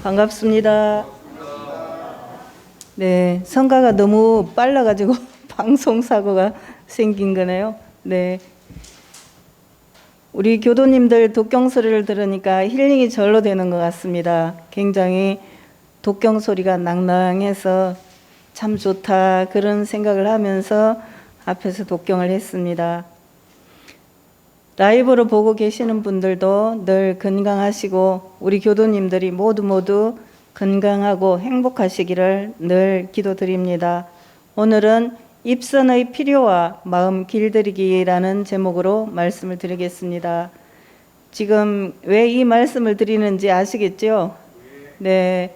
반갑습니다. 네, 성가가 너무 빨라가지고 방송사고가 생긴 거네요. 네. 우리 교도님들 독경 소리를 들으니까 힐링이 절로 되는 것 같습니다. 굉장히 독경 소리가 낭낭해서 참 좋다, 그런 생각을 하면서 앞에서 독경을 했습니다. 라이브로 보고 계시는 분들도 늘 건강하시고 우리 교도님들이 모두 건강하고 행복하시기를 늘 기도드립니다. 오늘은 입선의 필요와 마음 길들이기라는 제목으로 말씀을 드리겠습니다. 지금 왜 이 말씀을 드리는지 아시겠죠? 네,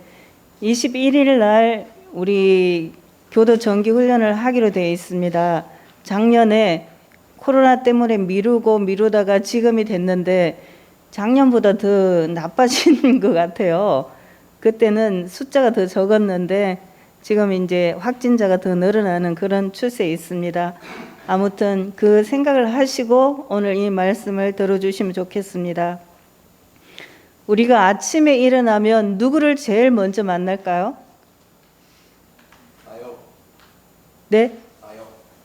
21일 날 우리 교도 정기 훈련을 하기로 되어 있습니다. 작년에 코로나 때문에 미루다가 지금이 됐는데 작년보다 더 나빠진 것 같아요. 그때는 숫자가 더 적었는데 지금 이제 확진자가 더 늘어나는 그런 추세에 있습니다. 아무튼 그 생각을 하시고 오늘 이 말씀을 들어주시면 좋겠습니다. 우리가 아침에 일어나면 누구를 제일 먼저 만날까요? 나요. 네? 나요.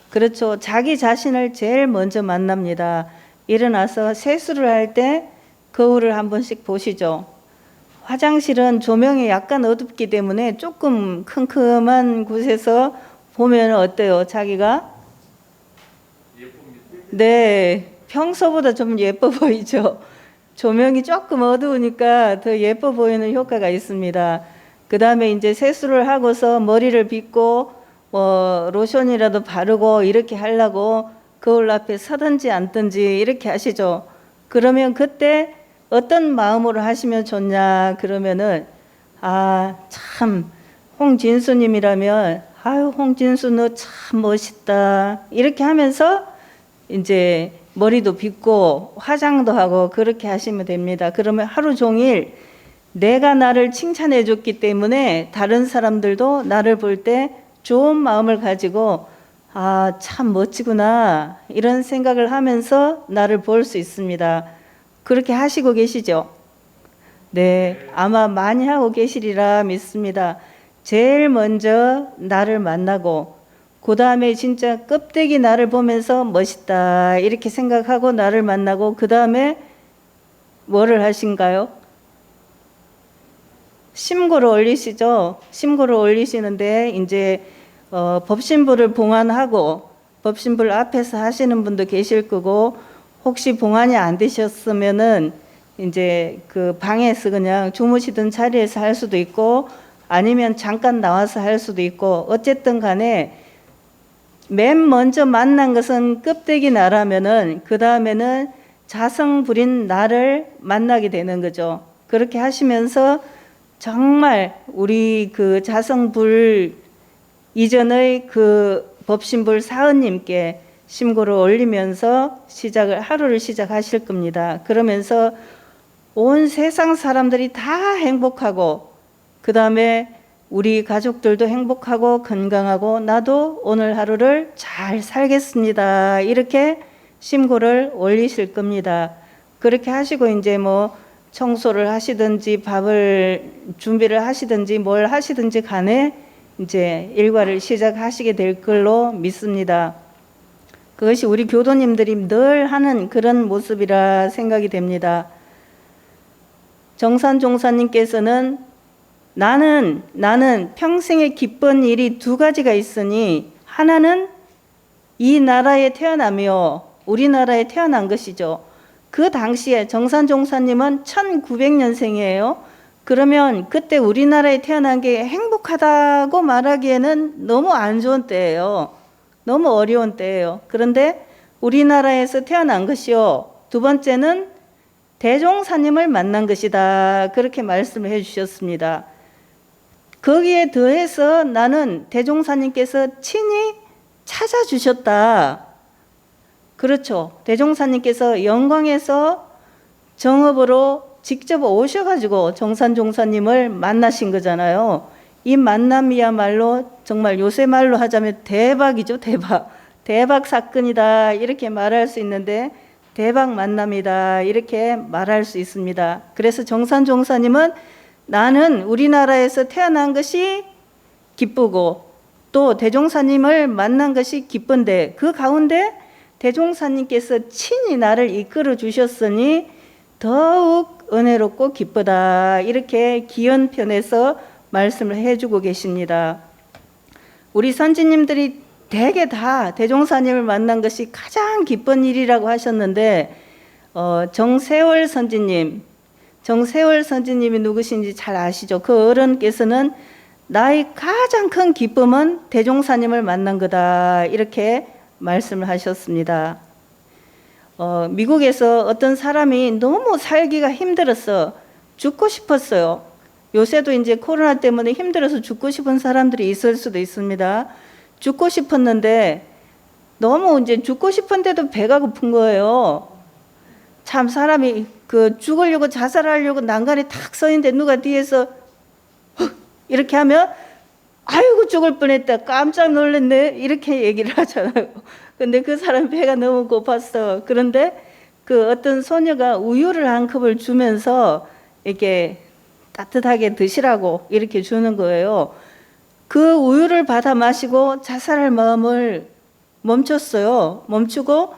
그렇죠. 자기 자신을 제일 먼저 만납니다. 일어나서 세수를 할 때 거울을 한 번씩 보시죠. 화장실은 조명이 약간 어둡기 때문에 조금 컴컴한 곳에서 보면 어때요? 자기가? 예쁩니다. 네, 평소보다 좀 예뻐 보이죠. 조명이 조금 어두우니까 더 예뻐 보이는 효과가 있습니다. 그 다음에 이제 세수를 하고서 머리를 빗고 로션이라도 바르고 이렇게 하려고 거울 앞에 서든지 앉든지 이렇게 하시죠. 그러면 그때 어떤 마음으로 하시면 좋냐 그러면은 참 홍진수님이라면 아유 홍진수 너 참 멋있다 이렇게 하면서 이제 머리도 빗고 화장도 하고 그렇게 하시면 됩니다. 그러면 하루 종일 내가 나를 칭찬해 줬기 때문에 다른 사람들도 나를 볼 때 좋은 마음을 가지고 참 멋지구나 이런 생각을 하면서 나를 볼 수 있습니다. 그렇게 하시고 계시죠? 네, 아마 많이 하고 계시리라 믿습니다. 제일 먼저 나를 만나고 그 다음에 진짜 껍데기 나를 보면서 멋있다 이렇게 생각하고 나를 만나고 그 다음에 뭐를 하신가요? 심고를 올리시죠? 심고를 올리시는데 이제 법신부를 봉안하고 법신부를 앞에서 하시는 분도 계실 거고 혹시 봉안이 안 되셨으면은 이제 그 방에서 그냥 주무시던 자리에서 할 수도 있고 아니면 잠깐 나와서 할 수도 있고 어쨌든 간에 맨 먼저 만난 것은 껍데기 나라면은 그 다음에는 자성 부린 나를 만나게 되는 거죠. 그렇게 하시면서 정말 우리 그 자성불 이전의 그 법신불 사은님께 심고를 올리면서 하루를 시작하실 겁니다. 그러면서 온 세상 사람들이 다 행복하고 그 다음에 우리 가족들도 행복하고 건강하고 나도 오늘 하루를 잘 살겠습니다. 이렇게 심고를 올리실 겁니다. 그렇게 하시고 이제 청소를 하시든지 밥을 준비를 하시든지 뭘 하시든지 간에 이제 일과를 시작하시게 될 걸로 믿습니다. 그것이 우리 교도님들이 늘 하는 그런 모습이라 생각이 됩니다. 정산 종사님께서는 나는 평생에 기쁜 일이 두 가지가 있으니 하나는 이 나라에 태어나며 우리나라에 태어난 것이죠. 그 당시에 정산 종사님은 1900년생이에요. 그러면 그때 우리나라에 태어난 게 행복하다고 말하기에는 너무 안 좋은 때예요. 너무 어려운 때예요. 그런데 우리나라에서 태어난 것이요. 두 번째는 대종사님을 만난 것이다. 그렇게 말씀을 해주셨습니다. 거기에 더해서 나는 대종사님께서 친히 찾아주셨다. 그렇죠. 대종사님께서 영광에서 정업으로 직접 오셔가지고 정산종사님을 만나신 거잖아요. 이 만남이야말로 정말 요새 말로 하자면 대박이죠. 대박 사건이다 이렇게 말할 수 있는데 대박 만남이다 이렇게 말할 수 있습니다. 그래서 정산종사님은 나는 우리나라에서 태어난 것이 기쁘고 또 대종사님을 만난 것이 기쁜데 그 가운데 대종사님께서 친히 나를 이끌어 주셨으니 더욱 은혜롭고 기쁘다. 이렇게 기원편에서 말씀을 해주고 계십니다. 우리 선지님들이 대개 다 대종사님을 만난 것이 가장 기쁜 일이라고 하셨는데 정세월 선지님이 누구신지 잘 아시죠? 그 어른께서는 나의 가장 큰 기쁨은 대종사님을 만난 거다. 이렇게 말씀을 하셨습니다. 미국에서 어떤 사람이 너무 살기가 힘들어서 죽고 싶었어요. 요새도 이제 코로나 때문에 힘들어서 죽고 싶은 사람들이 있을 수도 있습니다. 죽고 싶었는데 너무 이제 죽고 싶은데도 배가 고픈 거예요. 참 사람이 그 죽으려고 자살하려고 난간에 탁 서 있는데 누가 뒤에서 이렇게 하면 아이고 죽을 뻔했다 깜짝 놀랐네 이렇게 얘기를 하잖아요. 근데 그 사람 배가 너무 고팠어. 그런데 그 어떤 소녀가 우유를 한 컵을 주면서 이렇게 따뜻하게 드시라고 이렇게 주는 거예요. 그 우유를 받아 마시고 자살할 마음을 멈췄어요. 멈추고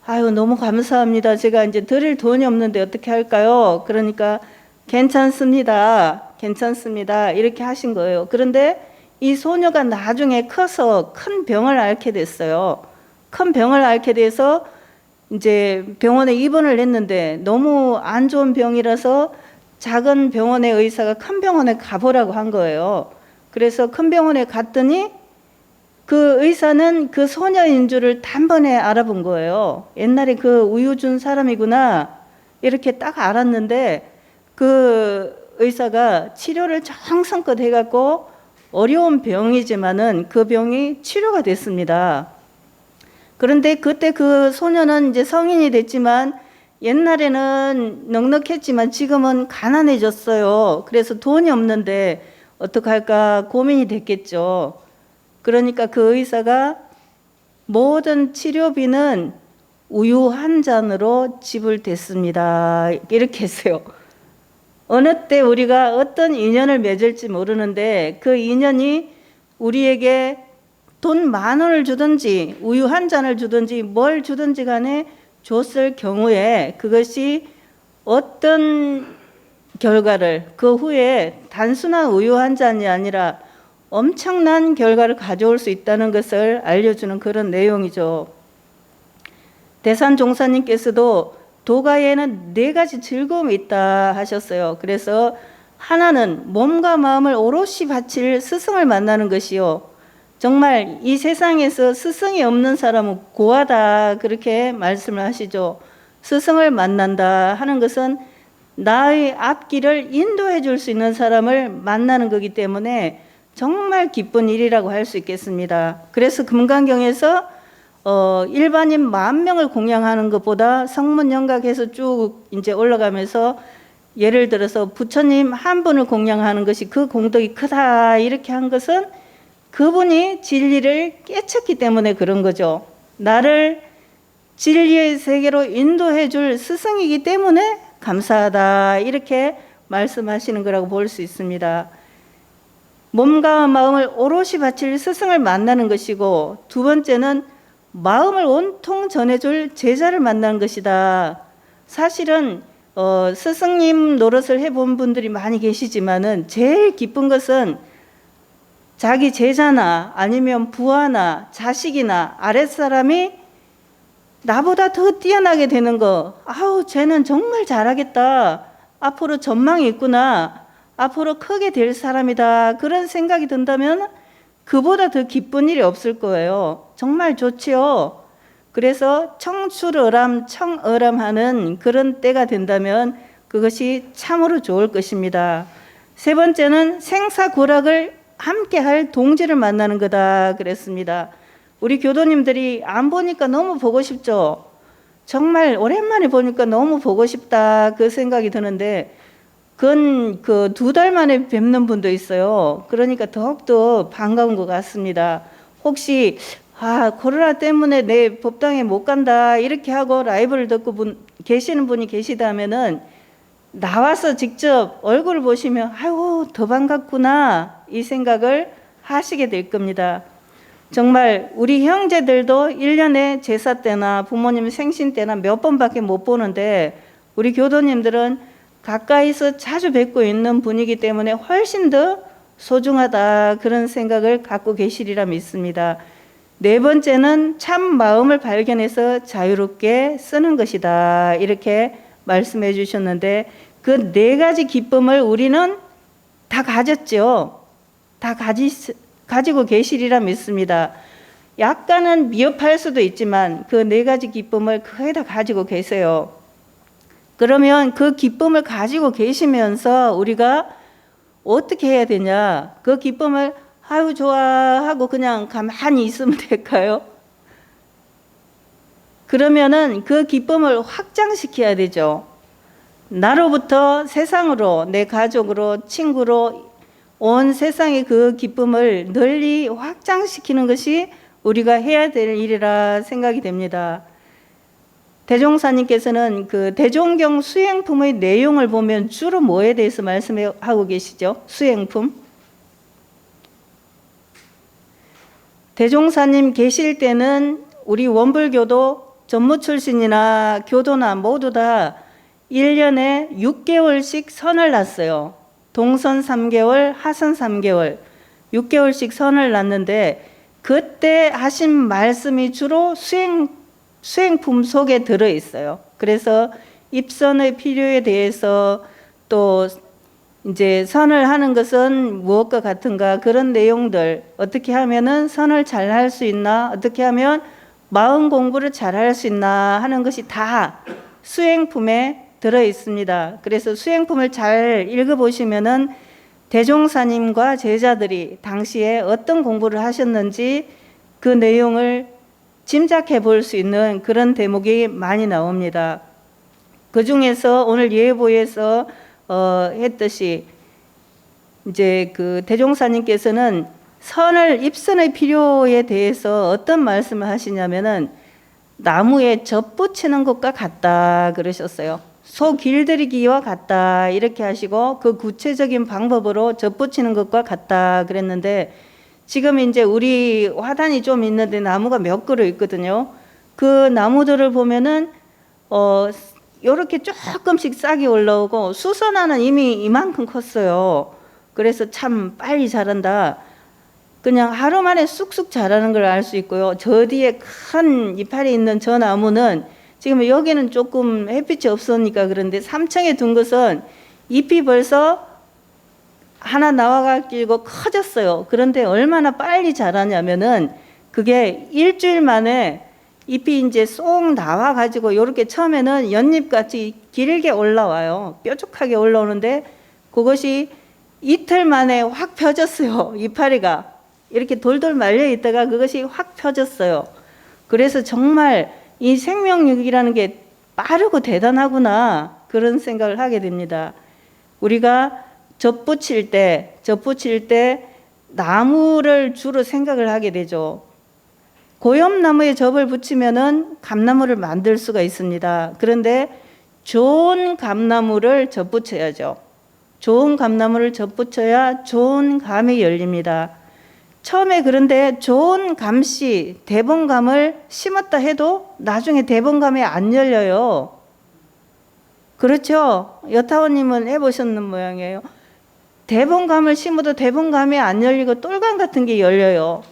아유 너무 감사합니다. 제가 이제 드릴 돈이 없는데 어떻게 할까요? 그러니까 괜찮습니다. 이렇게 하신 거예요. 그런데 이 소녀가 나중에 커서 큰 병을 앓게 됐어요. 큰 병을 앓게 돼서 이제 병원에 입원을 했는데 너무 안 좋은 병이라서 작은 병원의 의사가 큰 병원에 가보라고 한 거예요. 그래서 큰 병원에 갔더니 그 의사는 그 소녀인 줄을 단번에 알아본 거예요. 옛날에 그 우유 준 사람이구나 이렇게 딱 알았는데 그 의사가 치료를 정성껏 해갖고 어려운 병이지만은 그 병이 치료가 됐습니다. 그런데 그때 그 소녀는 이제 성인이 됐지만 옛날에는 넉넉했지만 지금은 가난해졌어요. 그래서 돈이 없는데 어떡할까 고민이 됐겠죠. 그러니까 그 의사가 모든 치료비는 우유 한 잔으로 지불됐습니다. 이렇게 했어요. 어느 때 우리가 어떤 인연을 맺을지 모르는데 그 인연이 우리에게 돈 10,000원을 주든지 우유 한 잔을 주든지 뭘 주든지 간에 줬을 경우에 그것이 어떤 결과를 그 후에 단순한 우유 한 잔이 아니라 엄청난 결과를 가져올 수 있다는 것을 알려주는 그런 내용이죠. 대산 종사님께서도 도가에는 4가지 즐거움이 있다 하셨어요. 그래서 하나는 몸과 마음을 오롯이 바칠 스승을 만나는 것이요. 정말 이 세상에서 스승이 없는 사람은 고하다 그렇게 말씀을 하시죠. 스승을 만난다 하는 것은 나의 앞길을 인도해 줄 수 있는 사람을 만나는 거기 때문에 정말 기쁜 일이라고 할 수 있겠습니다. 그래서 금강경에서 일반인 10,000명을 공양하는 것보다 성문영각해서 쭉 이제 올라가면서 예를 들어서 부처님 한 분을 공양하는 것이 그 공덕이 크다 이렇게 한 것은 그분이 진리를 깨쳤기 때문에 그런 거죠. 나를 진리의 세계로 인도해 줄 스승이기 때문에 감사하다 이렇게 말씀하시는 거라고 볼 수 있습니다. 몸과 마음을 오롯이 바칠 스승을 만나는 것이고 두 번째는 마음을 온통 전해줄 제자를 만나는 것이다. 사실은 스승님 노릇을 해본 분들이 많이 계시지만은 제일 기쁜 것은 자기 제자나 아니면 부하나 자식이나 아랫사람이 나보다 더 뛰어나게 되는 거. 아우 쟤는 정말 잘하겠다. 앞으로 전망이 있구나. 앞으로 크게 될 사람이다. 그런 생각이 든다면 그보다 더 기쁜 일이 없을 거예요. 정말 좋지요. 그래서 청출어람 청어람하는 그런 때가 된다면 그것이 참으로 좋을 것입니다. 세 번째는 생사고락을 함께할 동지를 만나는 거다 그랬습니다. 우리 교도님들이 안 보니까 너무 보고 싶죠. 정말 오랜만에 보니까 너무 보고 싶다 그 생각이 드는데 그건 그 2달 만에 뵙는 분도 있어요. 그러니까 더욱더 반가운 것 같습니다. 혹시 코로나 때문에 내 법당에 못 간다 이렇게 하고 라이브를 듣고 계시는 분이 계시다면은 나와서 직접 얼굴 보시면 아유 더 반갑구나 이 생각을 하시게 될 겁니다. 정말 우리 형제들도 1년에 제사 때나 부모님 생신 때나 몇 번밖에 못 보는데 우리 교도님들은 가까이서 자주 뵙고 있는 분이기 때문에 훨씬 더 소중하다 그런 생각을 갖고 계시리라 믿습니다. 네 번째는 참 마음을 발견해서 자유롭게 쓰는 것이다 이렇게 말씀해 주셨는데 그 네 가지 기쁨을 우리는 다 가졌죠. 다 가지고 계시리라 믿습니다. 약간은 미흡할 수도 있지만 그 네 가지 기쁨을 거의 다 가지고 계세요. 그러면 그 기쁨을 가지고 계시면서 우리가 어떻게 해야 되냐? 그 기쁨을 아유 좋아하고 그냥 가만히 있으면 될까요? 그러면은 그 기쁨을 확장시켜야 되죠. 나로부터 세상으로, 내 가족으로, 친구로 온 세상의 그 기쁨을 널리 확장시키는 것이 우리가 해야 될 일이라 생각이 됩니다. 대종사님께서는 그 대종경 수행품의 내용을 보면 주로 뭐에 대해서 말씀하고 계시죠? 수행품. 대종사님 계실 때는 우리 원불교도 전무 출신이나 교도나 모두 다 1년에 6개월씩 선을 놨어요. 동선 3개월, 하선 3개월, 6개월씩 선을 놨는데 그때 하신 말씀이 주로 수행품 속에 들어있어요. 그래서 입선의 필요에 대해서 또 이제 선을 하는 것은 무엇과 같은가 그런 내용들 어떻게 하면은 선을 잘 할 수 있나 어떻게 하면 마음 공부를 잘 할 수 있나 하는 것이 다 수행품에 들어 있습니다. 그래서 수행품을 잘 읽어보시면은 대종사님과 제자들이 당시에 어떤 공부를 하셨는지 그 내용을 짐작해 볼 수 있는 그런 대목이 많이 나옵니다. 그 중에서 오늘 예보에서 했듯이 이제 그 대종사님께서는 입선의 필요에 대해서 어떤 말씀을 하시냐면은 나무에 접 붙이는 것과 같다 그러셨어요. 소 길들이기와 같다 이렇게 하시고 그 구체적인 방법으로 접 붙이는 것과 같다 그랬는데 지금 이제 우리 화단이 좀 있는데 나무가 몇 그루 있거든요. 그 나무들을 보면은 요렇게 조금씩 싹이 올라오고 수선화는 이미 이만큼 컸어요. 그래서 참 빨리 자란다. 그냥 하루 만에 쑥쑥 자라는 걸 알 수 있고요. 저 뒤에 큰 이파리 있는 저 나무는 지금 여기는 조금 햇빛이 없으니까 그런데 3층에 둔 것은 잎이 벌써 하나 나와가지고 커졌어요. 그런데 얼마나 빨리 자라냐면은 그게 일주일 만에 잎이 이제 쏙 나와가지고 이렇게 처음에는 연잎같이 길게 올라와요. 뾰족하게 올라오는데 그것이 이틀 만에 확 펴졌어요. 이파리가 이렇게 돌돌 말려 있다가 그것이 확 펴졌어요. 그래서 정말 이 생명력이라는 게 빠르고 대단하구나 그런 생각을 하게 됩니다. 우리가 접 붙일 때 나무를 주로 생각을 하게 되죠. 고엽나무에 접을 붙이면은 감나무를 만들 수가 있습니다. 그런데 좋은 감나무를 접 붙여야죠. 좋은 감나무를 접 붙여야 좋은 감이 열립니다. 처음에 그런데 좋은 감씨, 대봉감을 심었다 해도 나중에 대봉감이 안 열려요. 그렇죠? 여타원님은 해보셨는 모양이에요. 대봉감을 심어도 대봉감이 안 열리고 똘감 같은 게 열려요.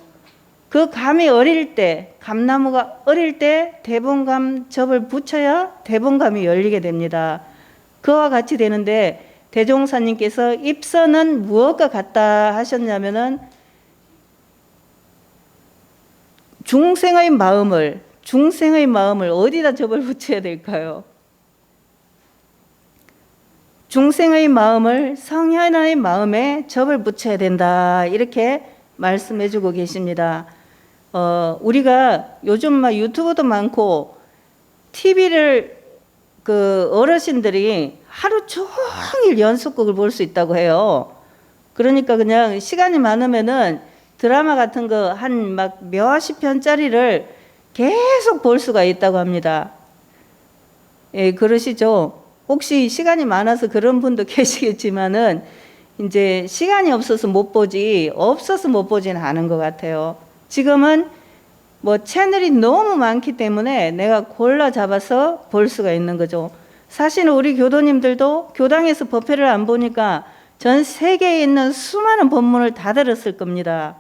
그 감이 어릴 때, 감나무가 어릴 때 대봉감 접을 붙여야 대봉감이 열리게 됩니다. 그와 같이 되는데 대종사님께서 입선은 무엇과 같다 하셨냐면은 중생의 마음을 어디다 접을 붙여야 될까요? 중생의 마음을 성현의 마음에 접을 붙여야 된다 이렇게 말씀해 주고 계십니다. 우리가 요즘 막 유튜브도 많고 TV를 그 어르신들이 하루 종일 연속극을 볼 수 있다고 해요. 그러니까 그냥 시간이 많으면은 드라마 같은 거 한 막 몇십 편짜리를 계속 볼 수가 있다고 합니다. 예, 그러시죠? 혹시 시간이 많아서 그런 분도 계시겠지만은 이제 시간이 없어서 못 보지, 없어서 못 보지는 않은 것 같아요. 지금은 뭐 채널이 너무 많기 때문에 내가 골라 잡아서 볼 수가 있는 거죠. 사실은 우리 교도님들도 교당에서 법회를 안 보니까 전 세계에 있는 수많은 법문을 다 들었을 겁니다.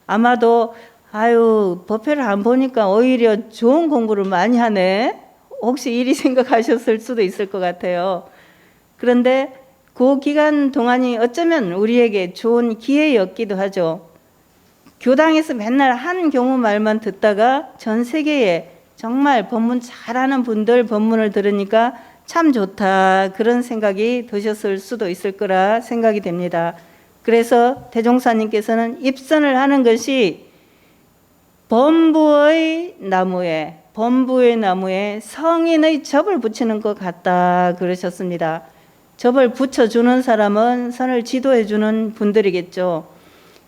아마도 아유 법회를 안 보니까 오히려 좋은 공부를 많이 하네, 혹시 이리 생각하셨을 수도 있을 것 같아요. 그런데 그 기간 동안이 어쩌면 우리에게 좋은 기회였기도 하죠. 교당에서 맨날 한 경우 말만 듣다가 전 세계에 정말 법문 잘하는 분들 법문을 들으니까 참 좋다, 그런 생각이 드셨을 수도 있을 거라 생각이 됩니다. 그래서 대종사님께서는 입선을 하는 것이 범부의 나무에 성인의 접을 붙이는 것 같다 그러셨습니다. 접을 붙여주는 사람은 선을 지도해주는 분들이겠죠.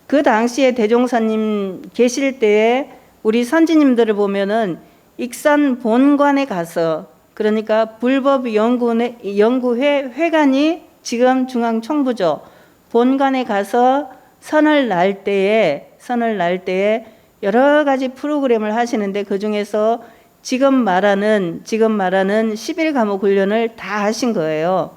그 당시에 대종사님 계실 때에 우리 선지님들을 보면은 익산 본관에 가서, 그러니까 불법연구회 회관이 지금 중앙총부죠. 본관에 가서 선을 날 때에 여러 가지 프로그램을 하시는데 그 중에서 지금 말하는 11과목 훈련을 다 하신 거예요.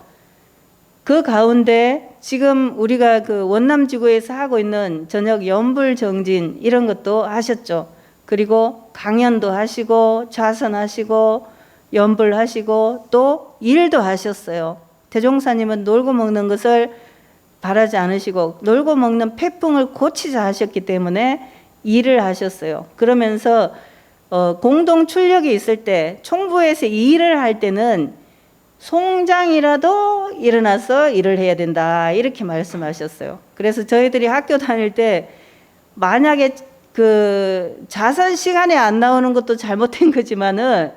그 가운데 지금 우리가 그 원남지구에서 하고 있는 저녁 연불정진 이런 것도 하셨죠. 그리고 강연도 하시고 좌선하시고 연불하시고 또 일도 하셨어요. 대종사님은 놀고 먹는 것을 바라지 않으시고 놀고 먹는 폐풍을 고치자 하셨기 때문에 일을 하셨어요. 그러면서 공동 출력이 있을 때 총부에서 일을 할 때는 송장이라도 일어나서 일을 해야 된다, 이렇게 말씀하셨어요. 그래서 저희들이 학교 다닐 때 만약에 그 자선 시간에 안 나오는 것도 잘못된 거지만은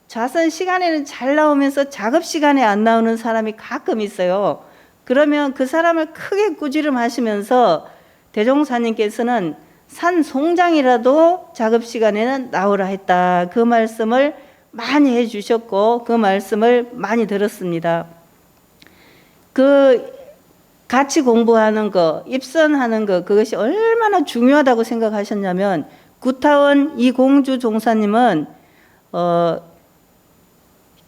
자선 시간에는 잘 나오면서 작업 시간에 안 나오는 사람이 가끔 있어요. 그러면 그 사람을 크게 꾸지름하시면서 대종사님께서는 산 송장이라도 작업 시간에는 나오라 했다, 그 말씀을 많이 해주셨고 그 말씀을 많이 들었습니다. 그 같이 공부하는 거, 입선하는 거, 그것이 얼마나 중요하다고 생각하셨냐면 구타원 이공주 종사님은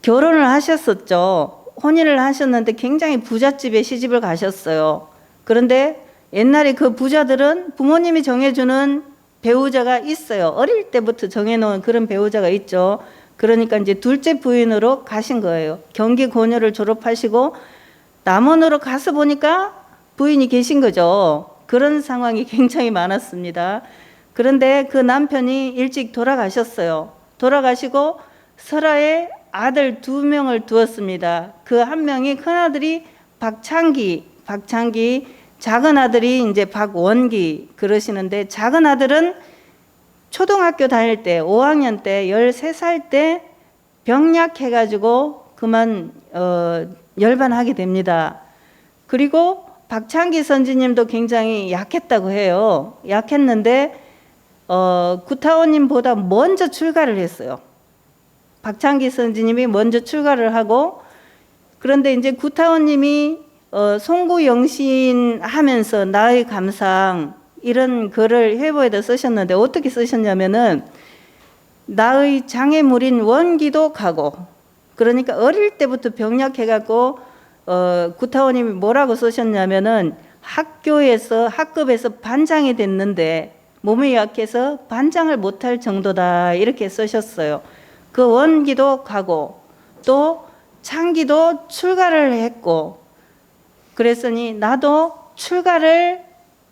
결혼을 하셨었죠. 혼인을 하셨는데 굉장히 부잣집에 시집을 가셨어요. 그런데 옛날에 그 부자들은 부모님이 정해주는 배우자가 있어요. 어릴 때부터 정해놓은 그런 배우자가 있죠. 그러니까 이제 둘째 부인으로 가신 거예요. 경기고녀를 졸업하시고 남원으로 가서 보니까 부인이 계신 거죠. 그런 상황이 굉장히 많았습니다. 그런데 그 남편이 일찍 돌아가셨어요. 돌아가시고 설화에 아들 2명을 두었습니다. 그 한 명이 큰아들이 박창기, 작은 아들이 이제 박원기 그러시는데, 작은 아들은 초등학교 다닐 때 5학년 때 13살 때 병약해가지고 그만 열반하게 됩니다. 그리고 박창기 선지님도 굉장히 약했다고 해요. 약했는데 구타원님보다 먼저 출가를 했어요. 박창기 선지님이 먼저 출가를 하고, 그런데 이제 구타원님이 송구영신 하면서 나의 감상 이런 글을 회보에다 쓰셨는데 어떻게 쓰셨냐면은 나의 장애물인 원기도 가고, 그러니까 어릴 때부터 병약해갖고 구타원님이 뭐라고 쓰셨냐면은 학급에서 반장이 됐는데 몸이 약해서 반장을 못할 정도다, 이렇게 쓰셨어요. 그 원기도 가고 또 창기도 출가를 했고 그랬으니 나도 출가를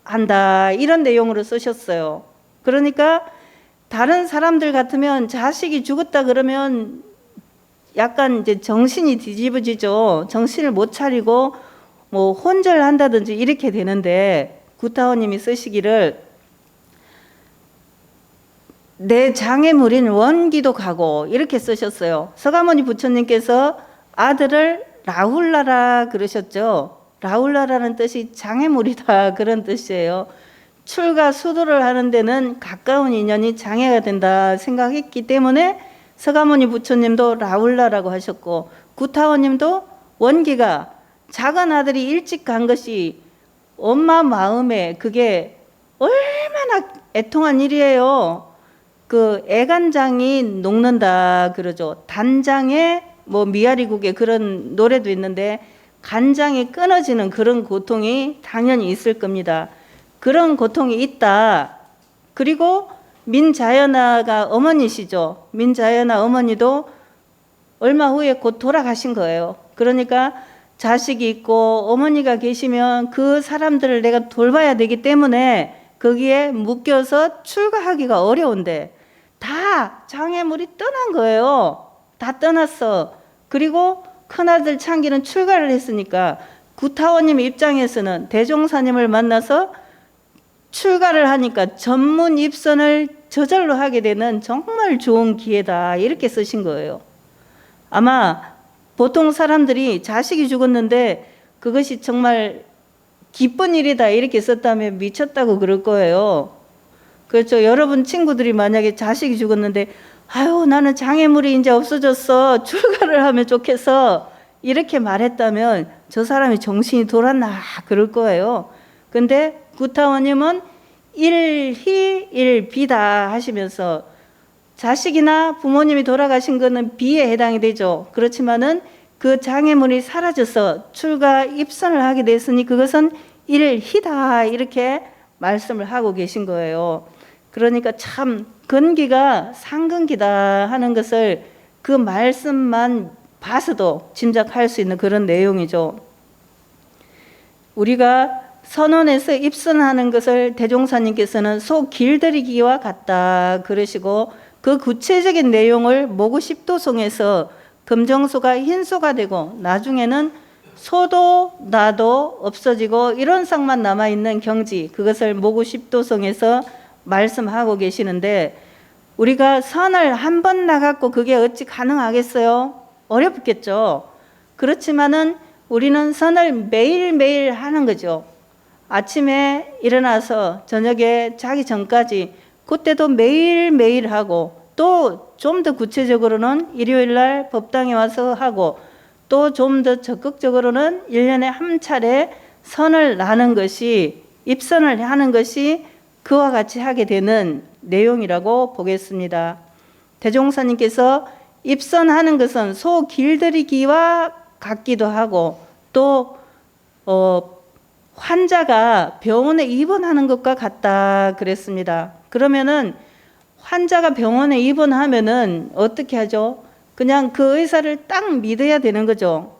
한다, 이런 내용으로 쓰셨어요. 그러니까 다른 사람들 같으면 자식이 죽었다 그러면 약간 이제 정신이 뒤집어지죠. 정신을 못 차리고 뭐 혼절한다든지 이렇게 되는데 구타원님이 쓰시기를 내 장애물인 원기도 가고 이렇게 쓰셨어요. 서가모니 부처님께서 아들을 라훌라라 그러셨죠. 라훌라라는 뜻이 장애물이다, 그런 뜻이에요. 출가 수도를 하는 데는 가까운 인연이 장애가 된다 생각했기 때문에 서가모니 부처님도 라훌라라고 하셨고 구타원님도 원기가 작은 아들이 일찍 간 것이 엄마 마음에 그게 얼마나 애통한 일이에요. 그 애간장이 녹는다 그러죠. 단장에 뭐 미아리국에 그런 노래도 있는데 간장이 끊어지는 그런 고통이 당연히 있을 겁니다. 그런 고통이 있다. 그리고 민자연아가 어머니시죠. 민자연아 어머니도 얼마 후에 곧 돌아가신 거예요. 그러니까 자식이 있고 어머니가 계시면 그 사람들을 내가 돌봐야 되기 때문에 거기에 묶여서 출가하기가 어려운데 다 장애물이 떠난 거예요. 다 떠났어. 그리고 큰아들 창기는 출가를 했으니까 구타원님 입장에서는 대종사님을 만나서 출가를 하니까 전문 입선을 저절로 하게 되는 정말 좋은 기회다. 이렇게 쓰신 거예요. 아마 보통 사람들이 자식이 죽었는데 그것이 정말 기쁜 일이다 이렇게 썼다면 미쳤다고 그럴 거예요. 그렇죠. 여러분 친구들이 만약에 자식이 죽었는데 아유 나는 장애물이 이제 없어졌어 출가를 하면 좋겠어 이렇게 말했다면 저 사람이 정신이 돌았나 그럴 거예요. 근데 구타원님은 일희 일비다 하시면서 자식이나 부모님이 돌아가신 거는 비에 해당이 되죠. 그렇지만은 그 장애물이 사라져서 출가 입선을 하게 됐으니 그것은 일희다 이렇게 말씀을 하고 계신 거예요. 그러니까 참 건기가 상근기다 하는 것을 그 말씀만 봐서도 짐작할 수 있는 그런 내용이죠. 우리가 선원에서 입선하는 것을 대종사님께서는 소 길들이기와 같다 그러시고 그 구체적인 내용을 모구 십도송에서 금정소가 흰소가 되고 나중에는 소도 나도 없어지고 이런 상만 남아있는 경지 그것을 모구 십도송에서 말씀하고 계시는데 우리가 선을 한 번 나갔고 그게 어찌 가능하겠어요? 어렵겠죠. 그렇지만은 우리는 선을 매일매일 하는 거죠. 아침에 일어나서 저녁에 자기 전까지 그때도 매일매일 하고 또 좀 더 구체적으로는 일요일날 법당에 와서 하고 또 좀 더 적극적으로는 1년에 한 차례 선을 나는 것이 입선을 하는 것이 그와 같이 하게 되는 내용이라고 보겠습니다. 대종사님께서 입선하는 것은 소 길들이기와 같기도 하고 또 환자가 병원에 입원하는 것과 같다 그랬습니다. 그러면은 환자가 병원에 입원하면은 어떻게 하죠? 그냥 그 의사를 딱 믿어야 되는 거죠.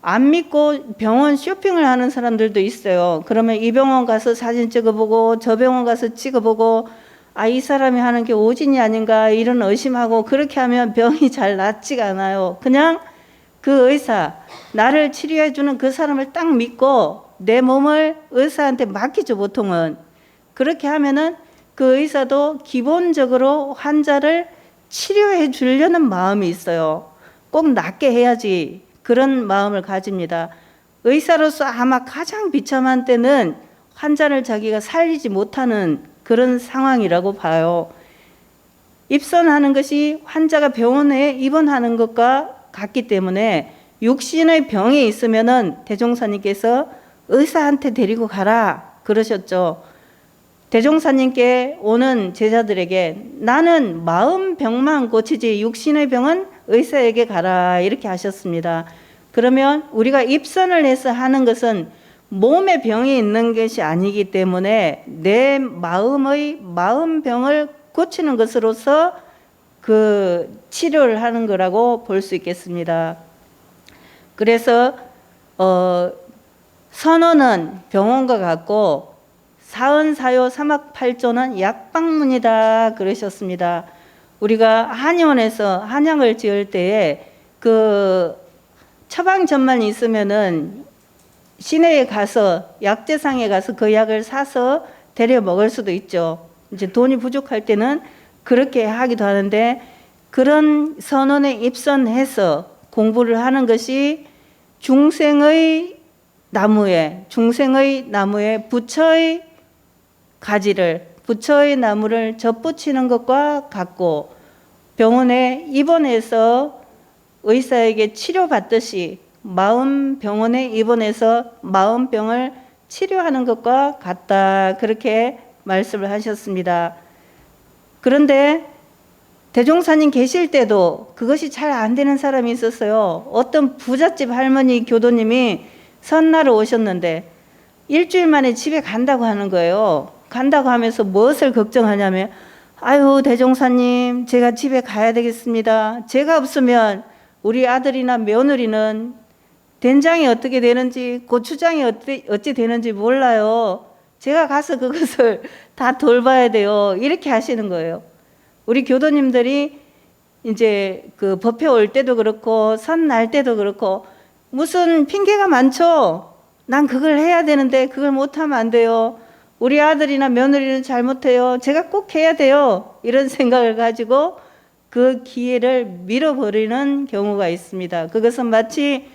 안 믿고 병원 쇼핑을 하는 사람들도 있어요. 그러면 이 병원 가서 사진 찍어보고 저 병원 가서 찍어보고 아, 이 사람이 하는 게 오진이 아닌가 이런 의심하고 그렇게 하면 병이 잘 낫지가 않아요. 그냥 그 의사, 나를 치료해 주는 그 사람을 딱 믿고 내 몸을 의사한테 맡기죠, 보통은. 그렇게 하면은 그 의사도 기본적으로 환자를 치료해 주려는 마음이 있어요. 꼭 낫게 해야지. 그런 마음을 가집니다. 의사로서 아마 가장 비참한 때는 환자를 자기가 살리지 못하는 그런 상황이라고 봐요. 입선하는 것이 환자가 병원에 입원하는 것과 같기 때문에 육신의 병이 있으면은 대종사님께서 의사한테 데리고 가라 그러셨죠. 대종사님께 오는 제자들에게 나는 마음 병만 고치지 육신의 병은 의사에게 가라 이렇게 하셨습니다. 그러면 우리가 입선을 해서 하는 것은 몸에 병이 있는 것이 아니기 때문에 내 마음의 마음병을 고치는 것으로서 그 치료를 하는 거라고 볼 수 있겠습니다. 그래서 선언은 병원과 같고 사언사요 삼학팔조는 약방문이다 그러셨습니다. 우리가 한의원에서 한약을 지을 때에 그 처방전만 있으면은 시내에 가서 약재상에 가서 그 약을 사서 데려 먹을 수도 있죠. 이제 돈이 부족할 때는 그렇게 하기도 하는데 그런 선언에 입선해서 공부를 하는 것이 중생의 나무에 부처의 가지를 부처의 나무를 접붙이는 것과 같고 병원에 입원해서 의사에게 치료받듯이 마음병원에 입원해서 마음병을 치료하는 것과 같다. 그렇게 말씀을 하셨습니다. 그런데 대종사님 계실 때도 그것이 잘 안 되는 사람이 있었어요. 어떤 부잣집 할머니 교도님이 선나러 오셨는데 일주일 만에 집에 간다고 하는 거예요. 간다고 하면서 무엇을 걱정하냐면, 아유 대종사님, 제가 집에 가야 되겠습니다. 제가 없으면 우리 아들이나 며느리는 된장이 어떻게 되는지 고추장이 어찌 되는지 몰라요. 제가 가서 그것을 다 돌봐야 돼요. 이렇게 하시는 거예요. 우리 교도님들이 이제 그 법회 올 때도 그렇고 선 날 때도 그렇고 무슨 핑계가 많죠. 난 그걸 해야 되는데 그걸 못하면 안 돼요. 우리 아들이나 며느리는 잘못해요. 제가 꼭 해야 돼요. 이런 생각을 가지고 그 기회를 밀어버리는 경우가 있습니다. 그것은 마치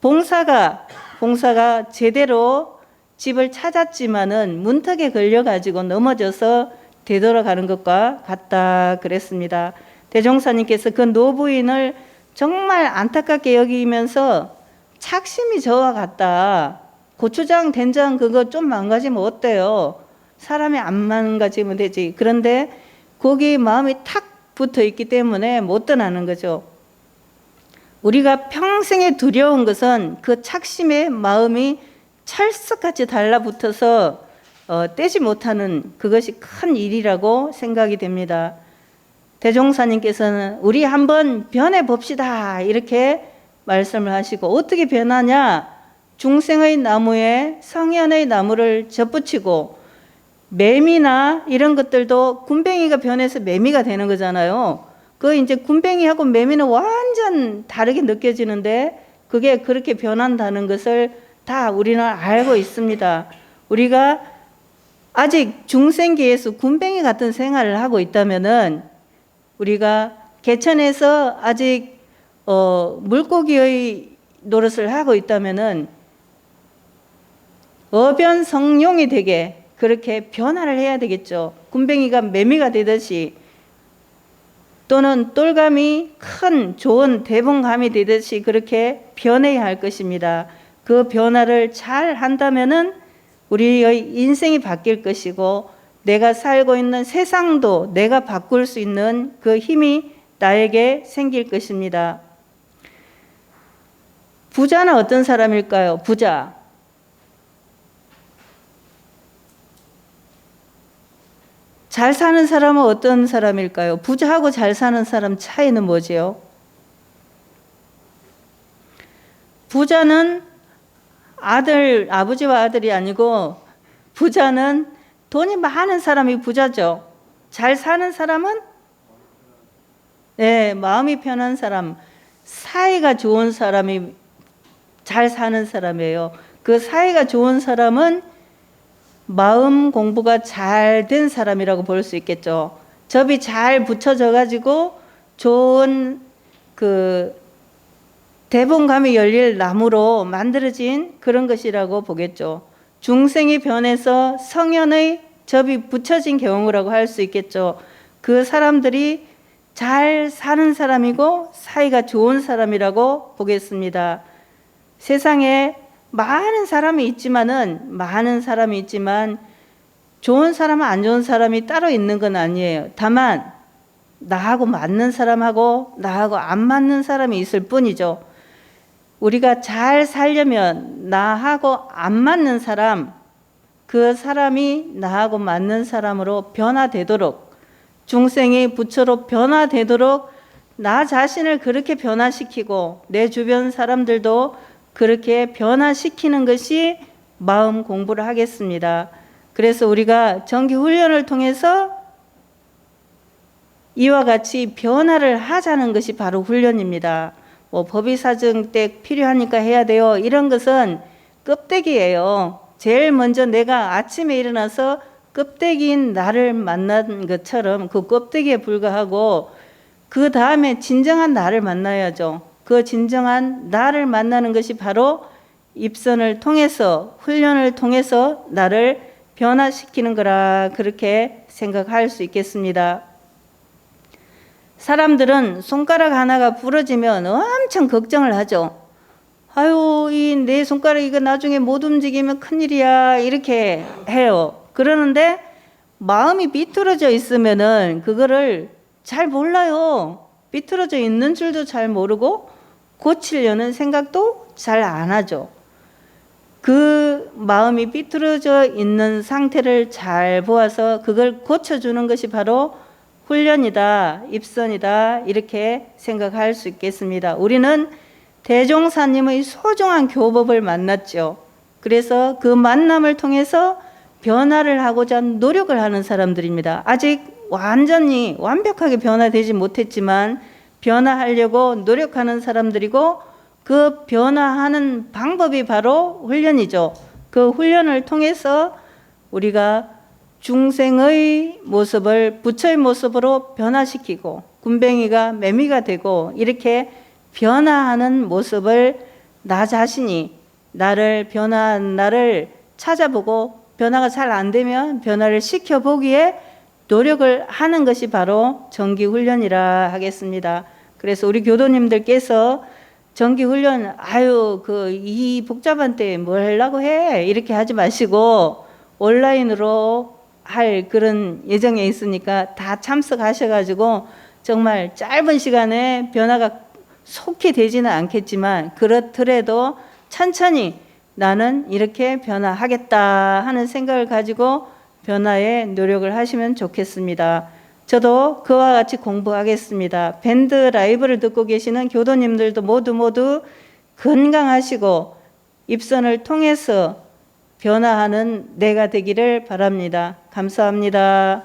봉사가 제대로 집을 찾았지만은 문턱에 걸려가지고 넘어져서 되돌아가는 것과 같다 그랬습니다. 대종사님께서 그 노부인을 정말 안타깝게 여기면서 착심이 저와 같다. 고추장, 된장 그거 좀 망가지면 어때요? 사람이 안 망가지면 되지. 그런데 거기 마음이 탁 붙어 있기 때문에 못 떠나는 거죠. 우리가 평생에 두려운 것은 그 착심의 마음이 철석같이 달라붙어서 떼지 못하는 그것이 큰 일이라고 생각이 됩니다. 대종사님께서는 우리 한번 변해 봅시다 이렇게 말씀을 하시고, 어떻게 변하냐? 중생의 나무에 성현의 나무를 접붙이고, 매미나 이런 것들도 군뱅이가 변해서 매미가 되는 거잖아요. 그 이제 군뱅이하고 매미는 완전 다르게 느껴지는데 그게 그렇게 변한다는 것을 다 우리는 알고 있습니다. 우리가 아직 중생계에서 군뱅이 같은 생활을 하고 있다면은, 우리가 개천에서 아직 물고기의 노릇을 하고 있다면은 어변성룡이 되게 그렇게 변화를 해야 되겠죠. 군뱅이가 매미가 되듯이, 또는 똘감이 큰 좋은 대봉감이 되듯이 그렇게 변해야 할 것입니다. 그 변화를 잘 한다면은 우리의 인생이 바뀔 것이고, 내가 살고 있는 세상도 내가 바꿀 수 있는 그 힘이 나에게 생길 것입니다. 부자는 어떤 사람일까요? 부자. 잘 사는 사람은 어떤 사람일까요? 부자하고 잘 사는 사람 차이는 뭐지요? 부자는 아버지와 아들이 아니고, 부자는 돈이 많은 사람이 부자죠. 잘 사는 사람은 마음이 편한 사람, 사이가 좋은 사람이 잘 사는 사람이에요. 그 사이가 좋은 사람은 마음 공부가 잘 된 사람이라고 볼 수 있겠죠. 접이 잘 붙여져 가지고 좋은 그 대봉감이 열릴 나무로 만들어진 그런 것이라고 보겠죠. 중생이 변해서 성현의 접이 붙여진 경우라고 할 수 있겠죠. 그 사람들이 잘 사는 사람이고 사이가 좋은 사람이라고 보겠습니다. 세상에 많은 사람이 있지만 좋은 사람은 안 좋은 사람이 따로 있는 건 아니에요. 다만 나하고 맞는 사람하고 나하고 안 맞는 사람이 있을 뿐이죠. 우리가 잘 살려면 나하고 안 맞는 사람, 그 사람이 나하고 맞는 사람으로 변화되도록, 중생이 부처로 변화되도록 나 자신을 그렇게 변화시키고 내 주변 사람들도 그렇게 변화시키는 것이 마음 공부를 하겠습니다. 그래서 우리가 정기 훈련을 통해서 이와 같이 변화를 하자는 것이 바로 훈련입니다. 법의사증 때 필요하니까 해야 돼요. 이런 것은 껍데기예요. 제일 먼저 내가 아침에 일어나서 껍데기인 나를 만난 것처럼 그 껍데기에 불과하고, 그 다음에 진정한 나를 만나야죠. 그 진정한 나를 만나는 것이 바로 입선을 통해서, 훈련을 통해서 나를 변화시키는 거라, 그렇게 생각할 수 있겠습니다. 사람들은 손가락 하나가 부러지면 엄청 걱정을 하죠. 아유, 이 내 손가락 이거 나중에 못 움직이면 큰일이야. 이렇게 해요. 그러는데 마음이 비틀어져 있으면은 그거를 잘 몰라요. 비틀어져 있는 줄도 잘 모르고 고치려는 생각도 잘 안 하죠. 그 마음이 비틀어져 있는 상태를 잘 보아서 그걸 고쳐주는 것이 바로 훈련이다, 입선이다, 이렇게 생각할 수 있겠습니다. 우리는 대종사님의 소중한 교법을 만났죠. 그래서 그 만남을 통해서 변화를 하고자 노력을 하는 사람들입니다. 아직 완전히 완벽하게 변화되지 못했지만 변화하려고 노력하는 사람들이고, 그 변화하는 방법이 바로 훈련이죠. 그 훈련을 통해서 우리가 중생의 모습을 부처의 모습으로 변화시키고 군뱅이가 매미가 되고 이렇게 변화하는 모습을 나 자신이 나를 변화한 나를 찾아보고, 변화가 잘 안 되면 변화를 시켜보기에 노력을 하는 것이 바로 정기훈련이라 하겠습니다. 그래서 우리 교도님들께서 정기훈련, 아유, 이 복잡한 때 뭘 하려고 해? 이렇게 하지 마시고 온라인으로 할 그런 예정에 있으니까 다 참석하셔가지고 정말 짧은 시간에 변화가 속히 되지는 않겠지만 그렇더라도 천천히 나는 이렇게 변화하겠다 하는 생각을 가지고 변화에 노력을 하시면 좋겠습니다. 저도 그와 같이 공부하겠습니다. 밴드 라이브를 듣고 계시는 교도님들도 모두 건강하시고 입선을 통해서 변화하는 내가 되기를 바랍니다. 감사합니다.